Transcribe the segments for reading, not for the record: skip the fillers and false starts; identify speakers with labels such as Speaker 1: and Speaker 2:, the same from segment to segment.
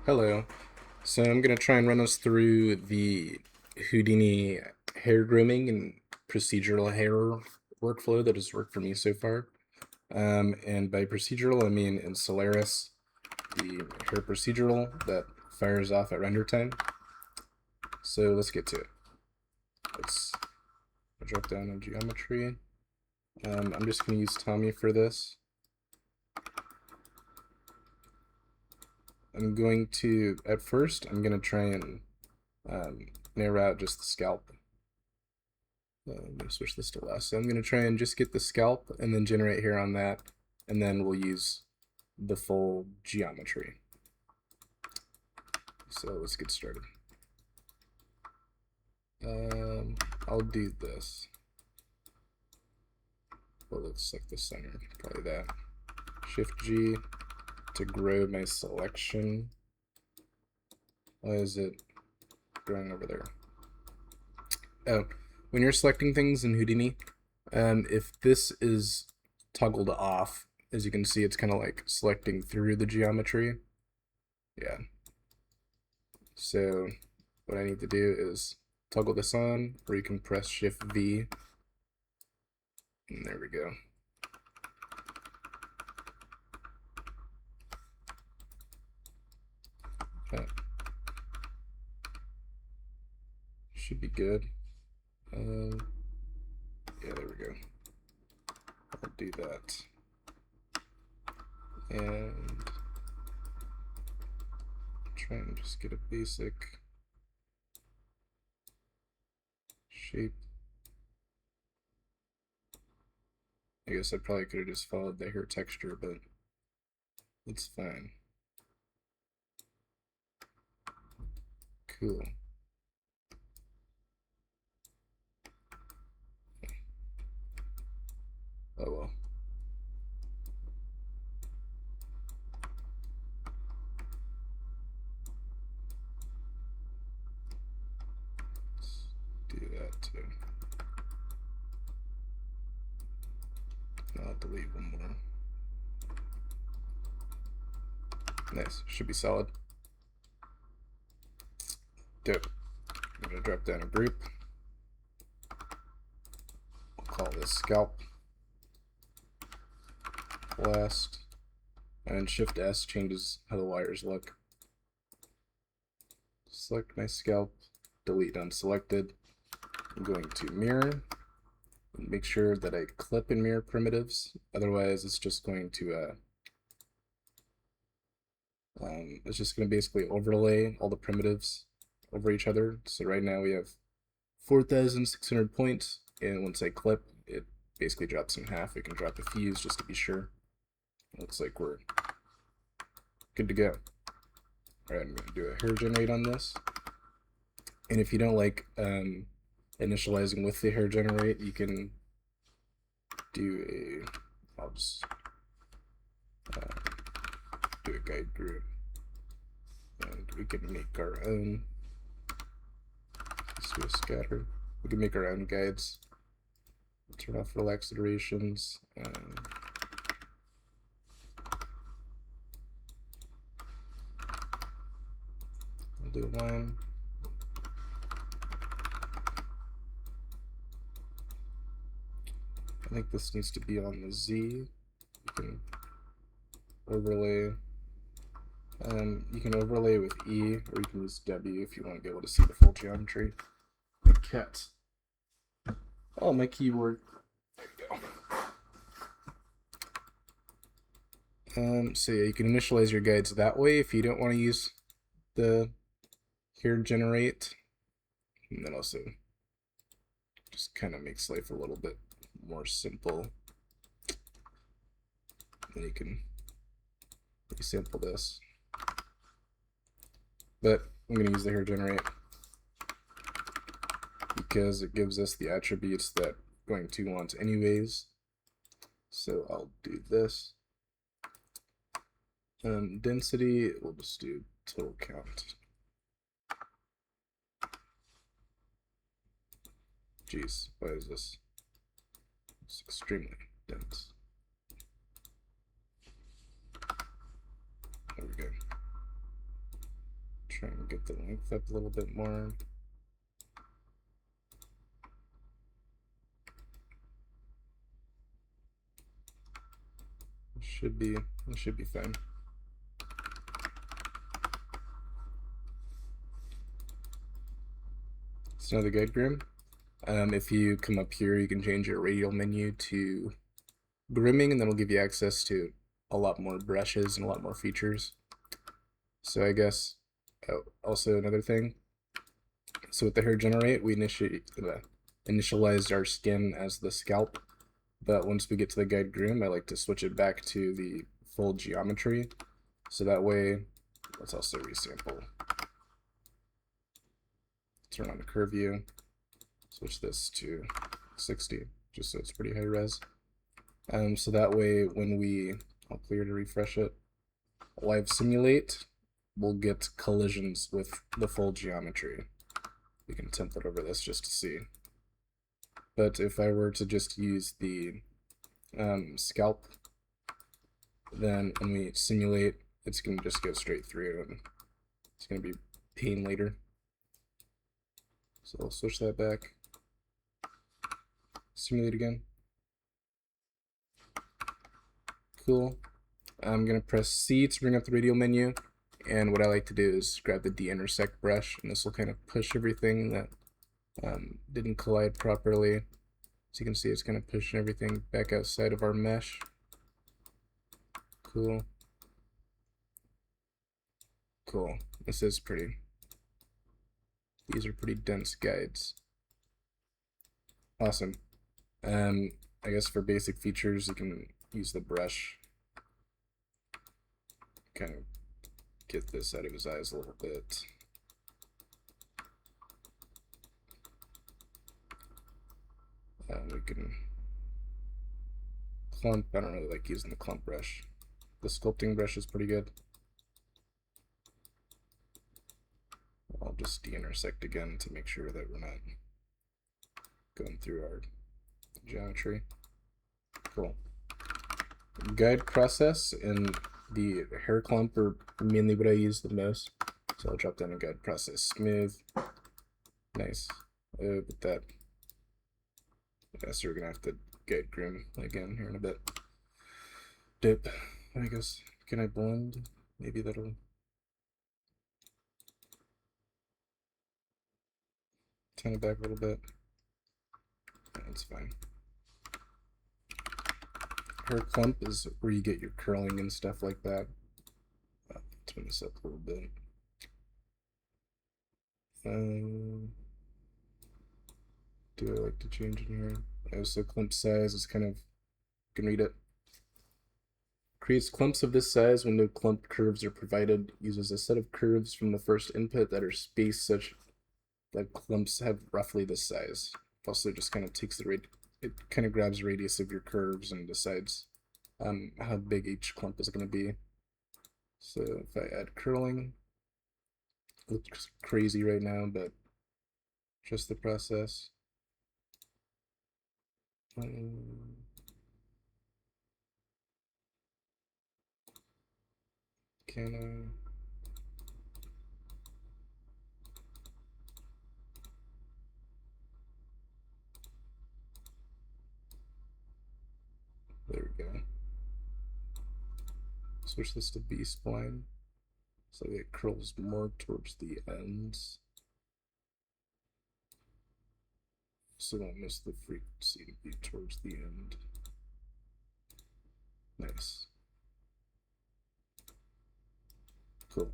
Speaker 1: Hello. So I'm going to try and run us through the Houdini hair grooming and procedural hair workflow that has worked for me so far. And by procedural, I mean in Solaris, the hair procedural that fires off at render time. So let's get to it. Let's drop down on geometry. I'm just going to use Tommy for this. I'm going to, at first, I'm going to try and narrow out just the scalp. I'm going to switch this to less. So I'm going to try and just get the scalp and then generate hair on that, and then we'll use the full geometry. So let's get started. I'll do this. What looks like the center, probably that. Shift G to grow my selection. Why is it growing over there? Oh, when you're selecting things in Houdini, if this is toggled off, as you can see, it's kind of like selecting through the geometry. Yeah. So what I need to do is toggle this on, or you can press Shift V, and there we go. That should be good. Yeah, there we go. I'll do that. And try and just get a basic shape. I guess I probably could have just followed the hair texture, but it's fine. Cool. Oh well. Let's do that too. I'll delete one more. Nice. Should be solid. Dope. I'm going to drop down a group. We'll call this scalp. Last. And Shift S changes how the wires look. Select my scalp. Delete unselected. I'm going to mirror. And make sure that I clip and mirror primitives. Otherwise, it's just going to basically overlay all the primitives over each other. So right now we have 4,600 points, and once I clip, it basically drops in half. We can drop a fuse just to be sure. Looks like we're good to go. All right, I'm going to do a hair generate on this. And if you don't like initializing with the hair generate, you can do I'll just do a guide group. And we can make our own. Let's do a scatter. We can make our own guides. Turn off relaxed iterations. I'll do a line. I think this needs to be on the Z. You can overlay. You can overlay with E, or you can use W if you want to be able to see the full geometry. My cat. Oh, my keyboard. There we go. So yeah, you can initialize your guides that way if you don't want to use the hair generate. And then also just kind of makes life a little bit more simple. Then you can resample this. But I'm going to use the hair generate because it gives us the attributes that we're going to want anyways. So I'll do this. Density, we'll just do total count. Jeez, why is this? It's extremely dense. There we go. Try and get the length up a little bit more. It should be fine. So now the guide groom. If you come up here, you can change your radial menu to grooming, and that'll give you access to a lot more brushes and a lot more features. So I guess also another thing. So with the hair generate, we initialized our skin as the scalp, but once we get to the guide groom, I like to switch it back to the full geometry. So that way, let's also resample. Turn on the curve view, switch this to 60, just so it's pretty high res. So that way, when I'll clear to refresh it, live simulate, we'll get collisions with the full geometry. We can template over this just to see. But if I were to just use the scalp, then when we simulate, it's going to just go straight through, and it's going to be pain later. So I'll switch that back. Simulate again. Cool. I'm going to press C to bring up the radial menu, and what I like to do is grab the de-intersect brush, and this will kind of push everything that didn't collide properly. So you can see it's kind of pushing everything back outside of our mesh. Cool. Cool. This is pretty. These are pretty dense guides. Awesome. I guess for basic features, you can use the brush. Kind of get this out of his eyes a little bit. We can clump. I don't really like using the clump brush. The sculpting brush is pretty good. I'll just de-intersect again to make sure that we're not going through our geometry. Cool. Guide process and the hair clump are mainly what I use the most. So I'll drop down a guide process smooth. Nice. But that, I guess we're gonna have to guide groom again here in a bit. Dip. I guess, can I blend? Maybe that'll turn it back a little bit. That's fine. Hair clump is where you get your curling and stuff like that. Turn this up a little bit. Do I like to change in here? So clump size is kind of, you can read it. Creates clumps of this size when no clump curves are provided. Uses a set of curves from the first input that are spaced such that clumps have roughly this size. Also just kind of takes the it kind of grabs the radius of your curves and decides how big each clump is going to be. So if I add curling, it looks crazy right now, but just the process. Can I? There we go. Switch this to B-spline so it curls more towards the ends. So don't miss the frequency to be towards the end. Nice. Cool.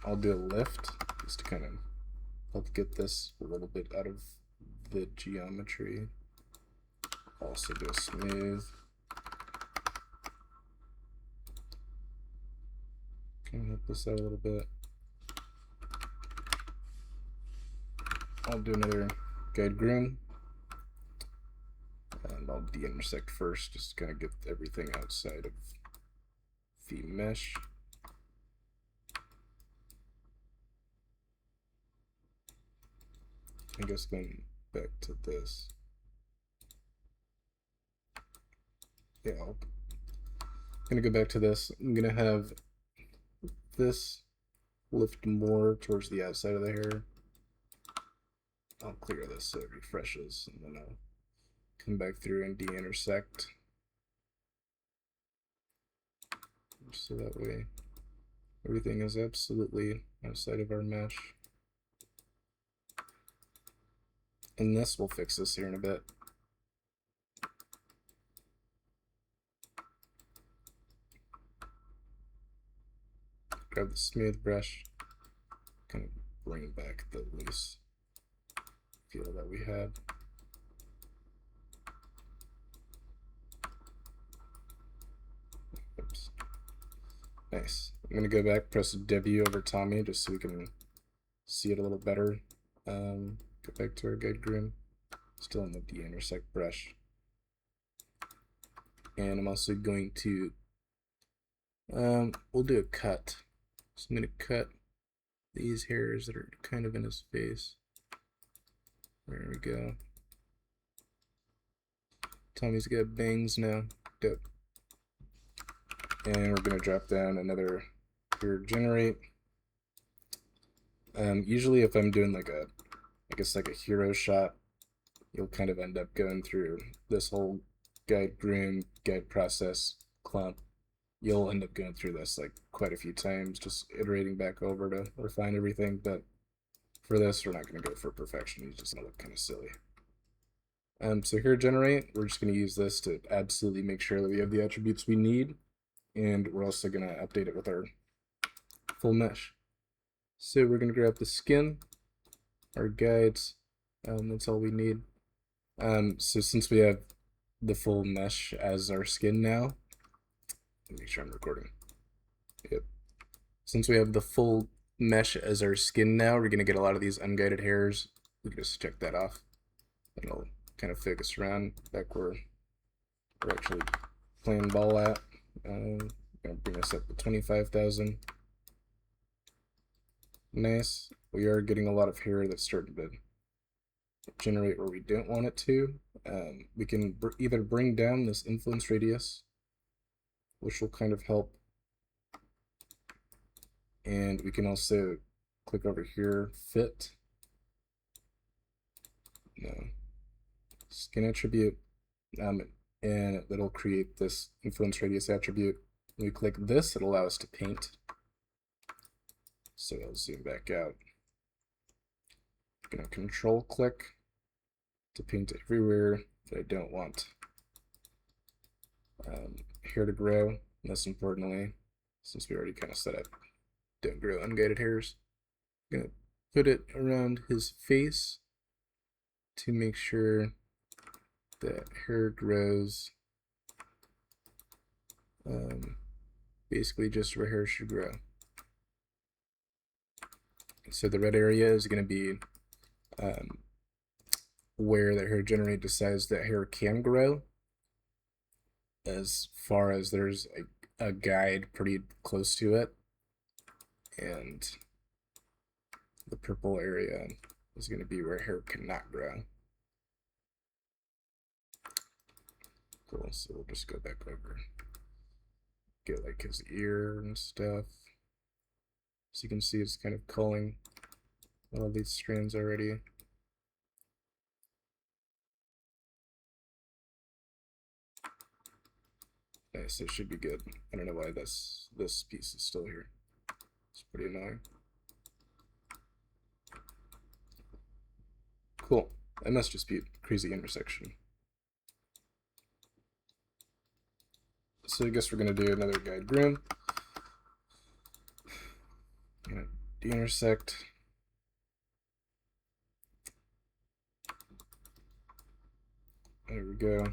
Speaker 1: I'll do a lift just to kind of help get this a little bit out of the geometry. Also do a smooth. Can I help this out a little bit? I'll do another guide groom. And I'll de-intersect first, just to kind of get everything outside of the mesh. I guess going back to this. Yeah, I'm gonna go back to this. I'm gonna have this lift more towards the outside of the hair. I'll clear this so it refreshes, and then I'll come back through and de-intersect. So that way everything is absolutely outside of our mesh. And this will fix this here in a bit. Grab the smooth brush, kind of bring back the loose feel that we had. Oops. Nice. I'm going to go back, press W over Tommy just so we can see it a little better. Go back to our guide groom. Still in the de-intersect brush. And I'm also going to, we'll do a cut. So I'm going to cut these hairs that are kind of in his face. There we go. Tommy's got bangs now. Dope. And we're going to drop down another hair generate. Usually if I'm doing like a, I guess like a hero shot, you'll kind of end up going through this whole guide groom, guide process clump. You'll end up going through this like quite a few times, just iterating back over to refine everything. But for this, we're not going to go for perfection. It's just going to look kind of silly. So here, generate, we're just going to use this to absolutely make sure that we have the attributes we need. And we're also going to update it with our full mesh. So we're going to grab the skin, our guides, that's all we need. So since we have the full mesh as our skin now, let me make sure I'm recording. Yep. Since we have the full mesh as our skin now, we're going to get a lot of these unguided hairs. We can just check that off. And it'll kind of focus around back where we're actually playing ball at. I'm going to bring this up to 25,000. Nice. We are getting a lot of hair that's starting to generate where we don't want it to. We can either bring down this influence radius, which will kind of help, and we can also click over here, fit, no, skin attribute, and it'll create this influence radius attribute. When we click this, it'll allow us to paint. So I'll zoom back out. I'm gonna control click to paint everywhere that I don't want hair to grow. Most importantly, since we already kind of set up don't grow unguided hairs, I'm gonna put it around his face to make sure that hair grows basically just where hair should grow. So the red area is going to be where the hair generate decides that hair can grow, as far as there's a guide pretty close to it, and the purple area is going to be where hair cannot grow. Cool, so we'll just go back over, get like his ear and stuff. So you can see it's kind of culling all these strands already. Nice, it should be good. I don't know why this piece is still here. It's pretty annoying. Cool. That must just be a crazy intersection. So I guess we're gonna do another guide groom. I'm gonna de-intersect. There we go.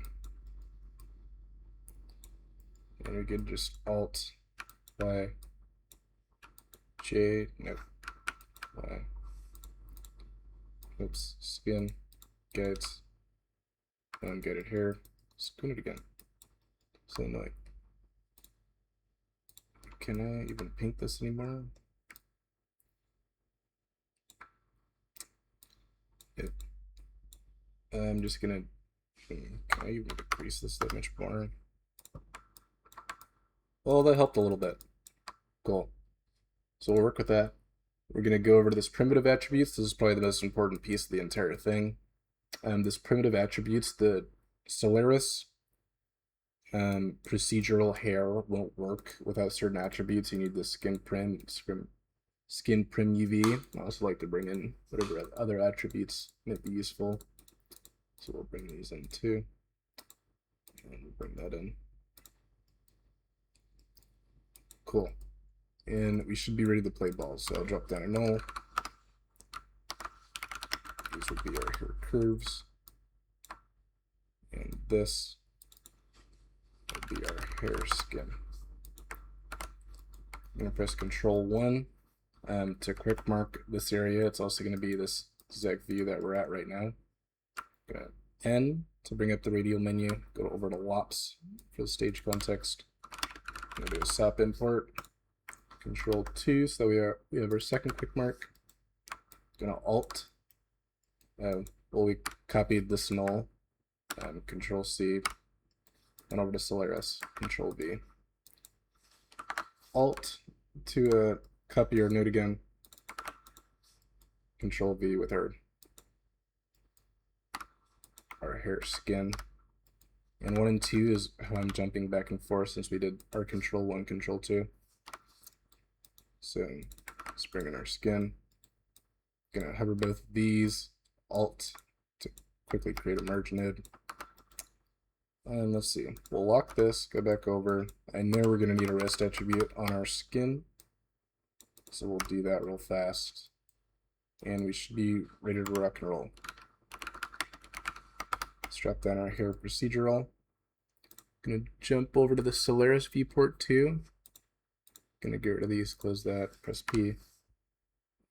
Speaker 1: And we could just Alt Y J, nope, Y. Oops, skin, guides, unguided hair. Spin it again. So annoying. Can I even paint this anymore? Yep. I'm just gonna, can I even decrease this that much more? Well, that helped a little bit. Cool. So we'll work with that. we're going to go over to this primitive attributes. This is probably the most important piece of the entire thing. This primitive attributes, the Solaris procedural hair won't work without certain attributes. You need the skin prim UV. I also like to bring in whatever other attributes might be useful. So we'll bring these in too. And we'll bring that in. Cool. And we should be ready to play ball. So I'll drop down a null. These would be our hair curves. And this would be our hair skin. I'm going to press Control 1 to quick mark this area. It's also going to be this exact view that we're at right now. Going to N to bring up the radial menu. Go over to LOPS for the stage context. I'm going to do a SOP import. Control 2 so that we have our second quick mark. Going to Alt. Well, we copied this null. Control C. And over to Solaris. Control V. Alt to copy our node again. Control V with our hair skin. And 1 and 2 is how I'm jumping back and forth since we did our Control 1, Control 2. So let's bring in our skin. Gonna hover both of these, Alt to quickly create a merge node. And let's see, we'll lock this, go back over. I know we're gonna need a rest attribute on our skin, so we'll do that real fast. And we should be ready to rock and roll. Let's drop down our hair procedural. Gonna jump over to the Solaris viewport too. Gonna get rid of these, close that, press P.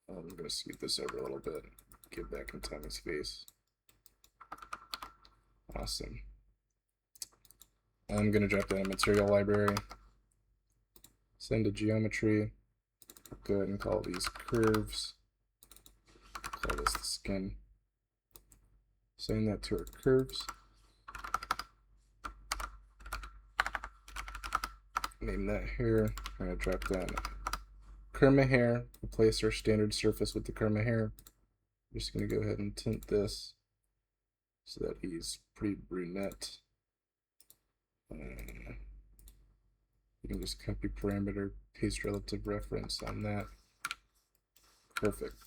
Speaker 1: I'm gonna scoot this over a little bit, get back in time and space. Awesome. I'm gonna drop down a material library, send to geometry, go ahead and call these curves, call this the skin, send that to our curves, name that hair. I'm gonna drop down Kerma hair, replace our standard surface with the Kerma hair. I'm just gonna go ahead and tint this so that he's pretty brunette. You can just copy parameter, paste relative reference on that. Perfect.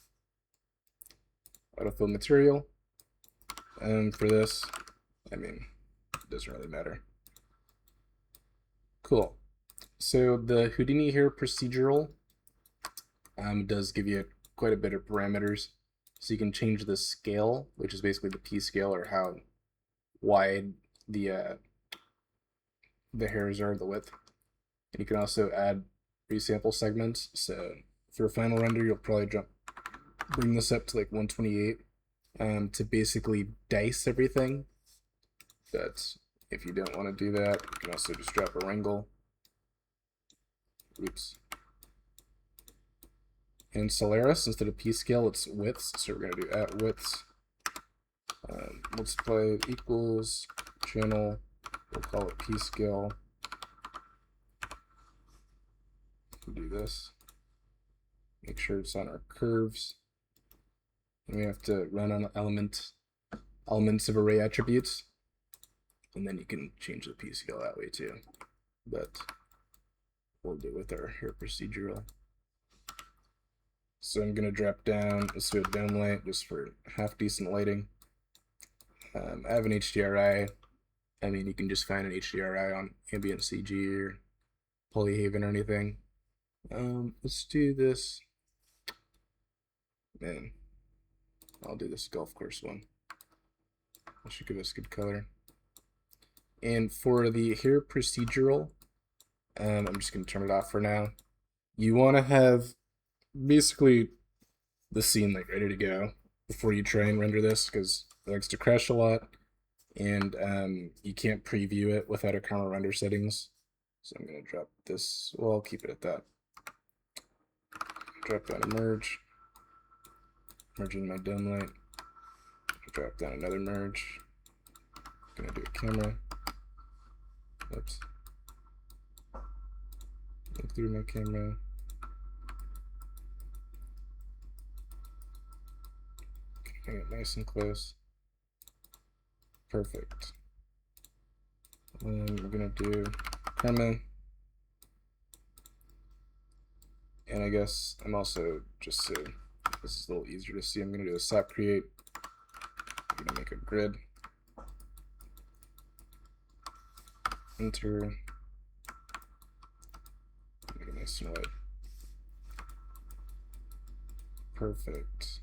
Speaker 1: Autofill material. And for this, I mean, it doesn't really matter. Cool. So the Houdini here procedural does give you quite a bit of parameters. So you can change the scale, which is basically the P scale, or how wide the hairs are, the width. And you can also add resample segments. So for a final render, you'll probably bring this up to like 128 to basically dice everything. But if you don't want to do that, you can also just drop a wrangle. Oops. In Solaris, instead of P scale, it's widths. So we're going to do at widths. Multiply equals channel. We'll call it P scale. We'll do this. Make sure it's on our curves. And we have to run on elements of array attributes. And then you can change the P scale that way too. But we'll do it with our hair procedural. So I'm going to drop down, let's do a dome light just for half decent lighting. I have an HDRI. I mean, you can just find an HDRI on Ambient CG or Polyhaven or anything. Let's do this. Man, I'll do this golf course one. That should give us good color. And for the hair procedural, I'm just going to turn it off for now. You want to have basically the scene like ready to go before you try and render this, because it likes to crash a lot, and you can't preview it without a camera render settings. So I'm going to drop this, well, I'll keep it at that. Drop down a merge, merge in my dome light, drop down another merge, going to do a camera, oops, look through my camera, Bring it nice and close. Perfect. And we're gonna do Karma. And I guess I'm also, just so this is a little easier to see, I'm gonna do a SAP create. I'm gonna make a grid. Enter. Make it nice and white. Perfect.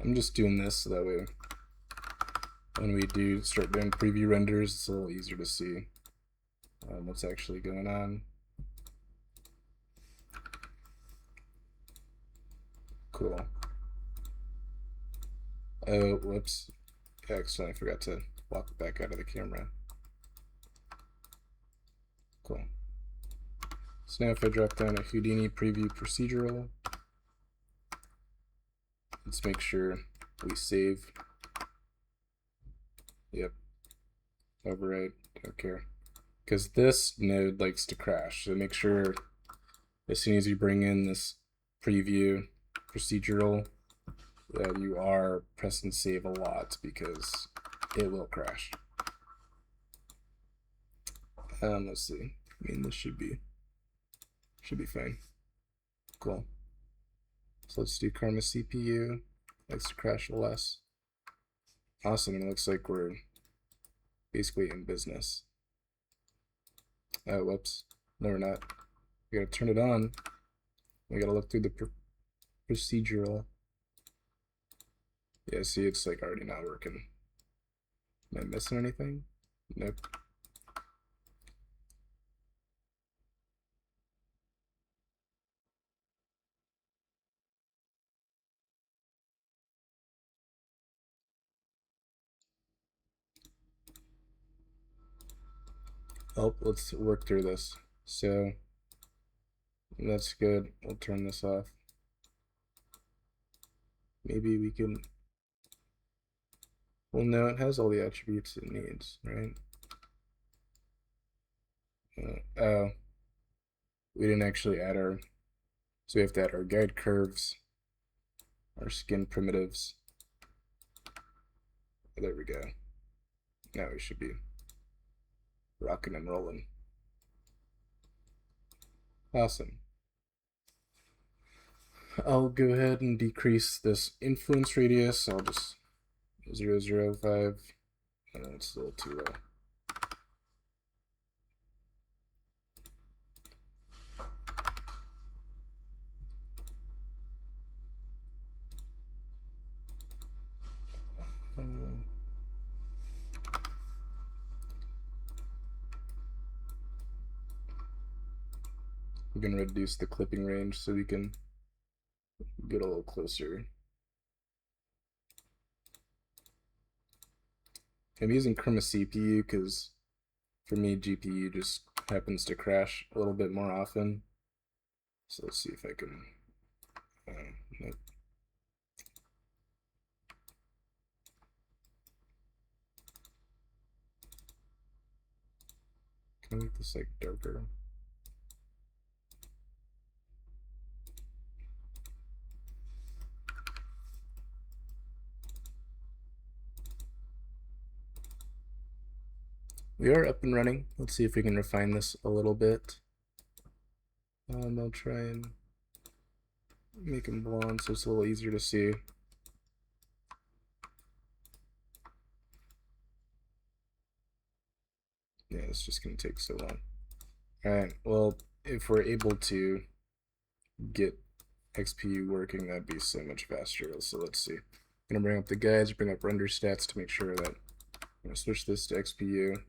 Speaker 1: I'm just doing this so that way when we do start doing preview renders, it's a little easier to see what's actually going on. Cool. Oh, whoops. I accidentally forgot to walk back out of the camera. Cool. So now if I drop down a Houdini preview procedural, let's make sure we save. Yep. Overwrite. Don't care. Because this node likes to crash. So make sure as soon as you bring in this preview procedural that you are pressing save a lot because it will crash. Let's see. I mean, this should be fine. Cool. So let's do Karma CPU. Likes to crash less. Awesome. It looks like we're basically in business. Oh, whoops. No, we're not. We gotta turn it on. We gotta look through the procedural. Yeah, see, it's like already not working. Am I missing anything? Nope. Oh, let's work through this. So that's good. We'll turn this off. Maybe we can. Well, no, it has all the attributes it needs, right? Oh, we didn't actually add our. So we have to add our guide curves, our skin primitives. There we go. Now we should be rocking and rolling. Awesome. I'll go ahead and decrease this influence radius. I'll just 0.005. It's a little too low. We're going to reduce the clipping range so we can get a little closer. I'm using Chroma CPU because for me GPU just happens to crash a little bit more often. So let's see if I can. Nope. Can I make this like darker? We are up and running. Let's see if we can refine this a little bit. I'll try and make them blonde so it's a little easier to see. Yeah, it's just going to take so long. Alright, well, if we're able to get XPU working, that'd be so much faster. So let's see. I'm going to bring up the guides, bring up render stats to make sure that I'm going to switch this to XPU.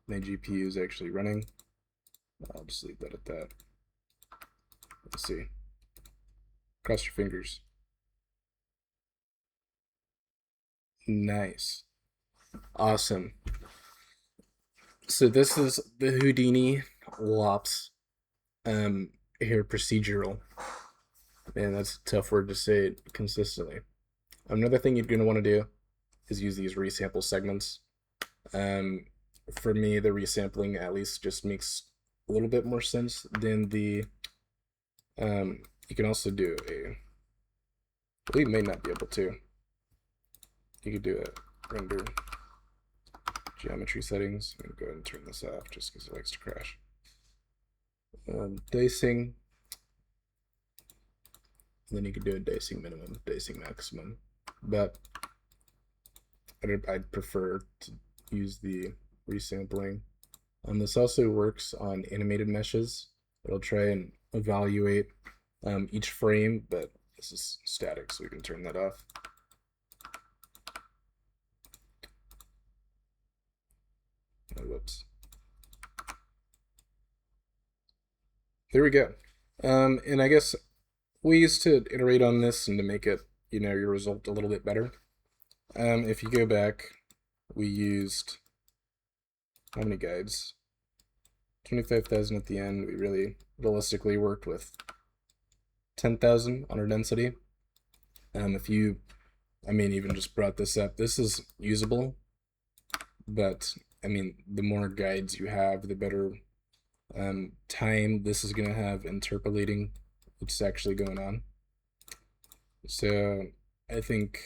Speaker 1: My GPU is actually running. I'll just leave that at that. Let's see. Cross your fingers. Nice. Awesome. So this is the Houdini LOPS here procedural. Man, that's a tough word to say it consistently. Another thing you're going to want to do is use these resample segments. For me, the resampling at least just makes a little bit more sense than the. You can also do a. We may not be able to. You could do a render geometry settings. I'm gonna go ahead and turn this off just because it likes to crash. Dicing. And then you could do a dicing minimum, dicing maximum. But I'd prefer to use the resampling. This also works on animated meshes. It'll try and evaluate each frame, but this is static, so we can turn that off. Oh, whoops. There we go. And I guess we used to iterate on this and to make it, your result a little bit better. If you go back, we used how many guides? 25,000 at the end. We really realistically worked with 10,000 on our density. If you, even just brought this up, this is usable, but the more guides you have, the better time this is going to have interpolating what's actually going on. So I think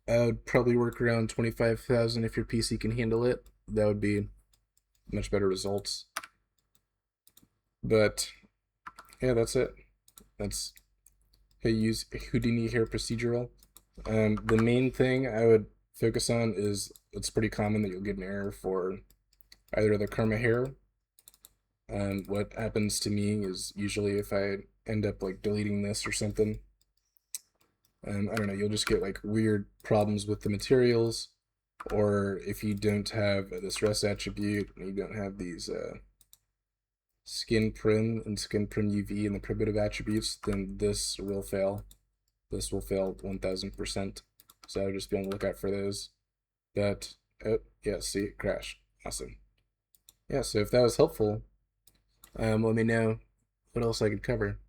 Speaker 1: I would probably work around 25,000 if your PC can handle it. That would be much better results. But yeah, that's it. That's how you use Houdini hair procedural. The main thing I would focus on is it's pretty common that you'll get an error for either the karma hair. What happens to me is usually if I end up like deleting this or something, I don't know, you'll just get like weird problems with the materials, or if you don't have this rest attribute, and you don't have these skin prim and skin prim UV and the primitive attributes, then this will fail. This will fail 1000%. So I would just be on the lookout for those. But oh yeah, see, it crashed. Awesome. Yeah, so if that was helpful, let me know what else I could cover.